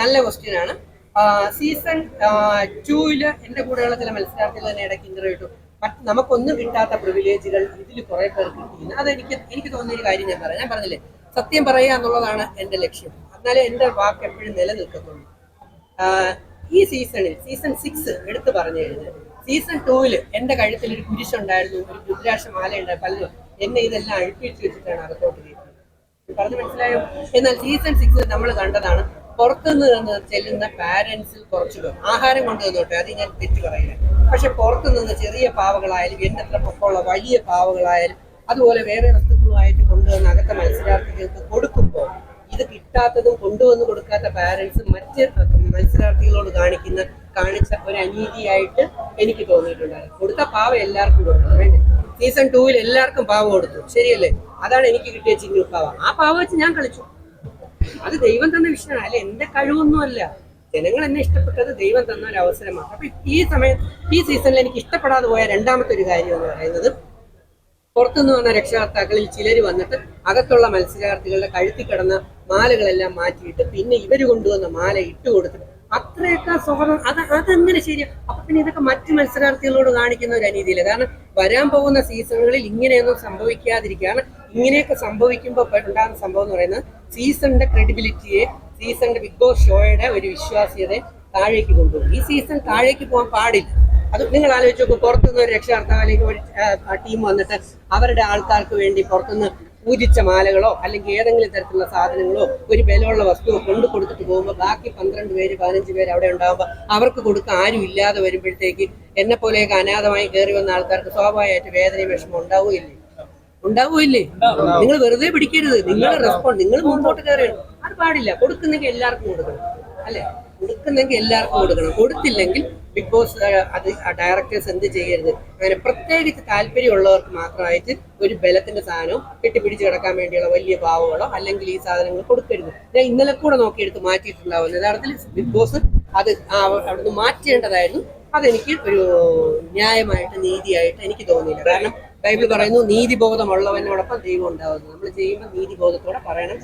നല്ല ക്വസ്റ്റ്യൻ ആണ്. സീസൺ 2 എന്റെ കൂടെയുള്ള ചില മത്സരാർത്ഥികൾ തന്നെ ഇടയ്ക്ക് ഇന്റർവ്യൂ ഇട്ടു. നമുക്കൊന്നും കിട്ടാത്ത പ്രിവിലേജുകൾ ഇതിൽ കുറെ പേർ കിട്ടിയിരുന്നു. എനിക്ക് തോന്നിയൊരു കാര്യം ഞാൻ പറഞ്ഞില്ലേ, സത്യം പറയുക എന്നുള്ളതാണ് എന്റെ ലക്ഷ്യം. എന്നാലേ എന്റെ വാക്ക് എപ്പോഴും നിലനിൽക്കത്തുള്ളൂ. ഈ സീസൺ 6 എടുത്തു പറഞ്ഞു കഴിഞ്ഞാൽ സീസൺ 2 എന്റെ കഴുത്തിൽ ഒരു കുരിശുണ്ടായിരുന്നു, ഒരു രുദ്രാക്ഷ മാല ഉണ്ടായിരുന്നു. പലരും എന്നെ ഇതെല്ലാം അഴിപ്പിച്ച് വെച്ചിട്ടാണ് അകത്തോട്ട് കയറ്റുന്നത്. പറഞ്ഞു മനസ്സിലായോ? എന്നാൽ സീസൺ 6 നമ്മൾ കണ്ടതാണ് പുറത്തുനിന്ന് ചെല്ലുന്ന പാരന്റ്സിൽ കുറച്ചു പേർ ആഹാരം കൊണ്ടുവന്നോട്ടെ, അത് ഞാൻ തെറ്റ് പറയില്ല. പക്ഷെ പുറത്തുനിന്ന് ചെറിയ പാവകളായാലും എന്നത്ര പൊക്കമുള്ള വലിയ പാവകളായാലും അതുപോലെ വേറെ വസ്തുക്കളുമായിട്ട് കൊണ്ടുവന്ന് അകത്തെ മത്സരാർത്ഥികൾക്ക് കൊടുക്കുമ്പോൾ ഇത് കിട്ടാത്തതും കൊണ്ടുവന്ന് കൊടുക്കാത്ത പാരന്റ്സ് മറ്റ് മത്സരാർത്ഥികളോട് കാണിച്ച ഒരു അനീതിയായിട്ട് എനിക്ക് തോന്നിയിട്ടുണ്ടായിരുന്നു. കൊടുത്ത പാവ എല്ലാവർക്കും കൊടുക്കണം വേണ്ടേ? സീസൺ 2 എല്ലാവർക്കും പാവ കൊടുത്തു, ശരിയല്ലേ? അതാണ് എനിക്ക് കിട്ടിയ ചിന്നു പാവ. ആ പാവ വെച്ച് ഞാൻ കളിച്ചു. അത് ദൈവം തന്ന വിഷയമാണ്, അല്ലെ എന്റെ കഴിവൊന്നുമല്ല. ജനങ്ങൾ എന്നെ ഇഷ്ടപ്പെട്ടത് ദൈവം തന്ന ഒരു അവസരമാണ്. അപ്പൊ ഈ സീസണിൽ എനിക്ക് ഇഷ്ടപ്പെടാതെ പോയ രണ്ടാമത്തെ ഒരു കാര്യം എന്ന് പറയുന്നത്, പുറത്തുനിന്ന് വന്ന രക്ഷകർത്താക്കളിൽ ചിലർ വന്നിട്ട് അകത്തുള്ള മത്സരാർത്ഥികളുടെ കഴുത്തി കിടന്ന മാലകളെല്ലാം മാറ്റിയിട്ട് പിന്നെ ഇവർ കൊണ്ടുവന്ന മാല ഇട്ട് കൊടുത്തിട്ട് അത്രയൊക്കെ സ്വാഗതം. അതെങ്ങനെ ശരിയാണ്? അപ്പൊ പിന്നെ ഇതൊക്കെ മറ്റു മത്സരാർത്ഥികളോട് കാണിക്കുന്ന ഒരു അനീതിയില്ല. കാരണം വരാൻ പോകുന്ന സീസണുകളിൽ ഇങ്ങനെയൊന്നും സംഭവിക്കാതിരിക്കുക. കാരണം ഇങ്ങനെയൊക്കെ സംഭവിക്കുമ്പോൾ ഉണ്ടാകുന്ന സംഭവം എന്ന് പറയുന്നത് സീസണിന്റെ ക്രെഡിബിലിറ്റിയെ, സീസണിന്റെ ബിഗ് ബോസ് ഷോയുടെ ഒരു വിശ്വാസ്യതയെ താഴേക്ക് കൊണ്ടുപോകും. ഈ സീസൺ താഴേക്ക് പോകാൻ പാടില്ല. അത് നിങ്ങൾ ആലോചിച്ച് നോക്കും. പുറത്തുനിന്ന് ഒരു രക്ഷകർത്താവ് അല്ലെങ്കിൽ ഒരു ടീം വന്നിട്ട് അവരുടെ ആൾക്കാർക്ക് വേണ്ടി പുറത്തുനിന്ന് പൂജിച്ച മാലകളോ അല്ലെങ്കിൽ ഏതെങ്കിലും തരത്തിലുള്ള സാധനങ്ങളോ ഒരു ബലമുള്ള വസ്തുവോ കൊണ്ടു കൊടുത്തിട്ട് പോകുമ്പോൾ ബാക്കി 12 പേര് 15 പേര് അവിടെ ഉണ്ടാകുമ്പോൾ അവർക്ക് കൊടുക്കാൻ ആരും ഇല്ലാതെ വരുമ്പോഴത്തേക്ക് എന്നെ പോലെയൊക്കെ അനാഥമായി കയറി വന്ന ആൾക്കാർക്ക് സ്വാഭാവികമായിട്ട് വേദനയും വിഷമം ഉണ്ടാവുകയില്ലേ? നിങ്ങൾ വെറുതെ പിടിക്കരുത്. നിങ്ങൾ മുമ്പോട്ട് കയറിയാണ്. അത് പാടില്ല. കൊടുക്കുന്നെങ്കിൽ എല്ലാവർക്കും കൊടുക്കണം, അല്ലെ? കൊടുക്കുന്നെങ്കിൽ എല്ലാവർക്കും കൊടുക്കണം. കൊടുത്തില്ലെങ്കിൽ ബിഗ് ബോസ് അത് ഡയറക്ടേഴ്സ് എന്ത് ചെയ്യരുത്, അങ്ങനെ പ്രത്യേകിച്ച് താല്പര്യമുള്ളവർക്ക് മാത്രമായിട്ട് ഒരു ബലത്തിന്റെ സാധനവും കെട്ടിപ്പിടിച്ച് കിടക്കാൻ വേണ്ടിയുള്ള വലിയ പാവങ്ങളോ അല്ലെങ്കിൽ ഈ സാധനങ്ങൾ കൊടുക്കരുത്. ഞാൻ ഇന്നലെ കൂടെ നോക്കിയെടുത്ത് മാറ്റിയിട്ടുണ്ടാവുന്നു. യഥാർത്ഥത്തിൽ ബിഗ് ബോസ് അത് അവിടുന്ന് മാറ്റേണ്ടതായിരുന്നു. അതെനിക്ക് ഒരു ന്യായമായിട്ട് നീതിയായിട്ട് എനിക്ക് തോന്നിയില്ല. കാരണം ബൈബിൾ പറയുന്നു, നീതിബോധമുള്ളവനോടൊപ്പം ദൈവം ഉണ്ടാവുന്നു. നമ്മൾ ചെയ്യുമ്പോൾ നീതിബോധത്തോടെ പറയണം.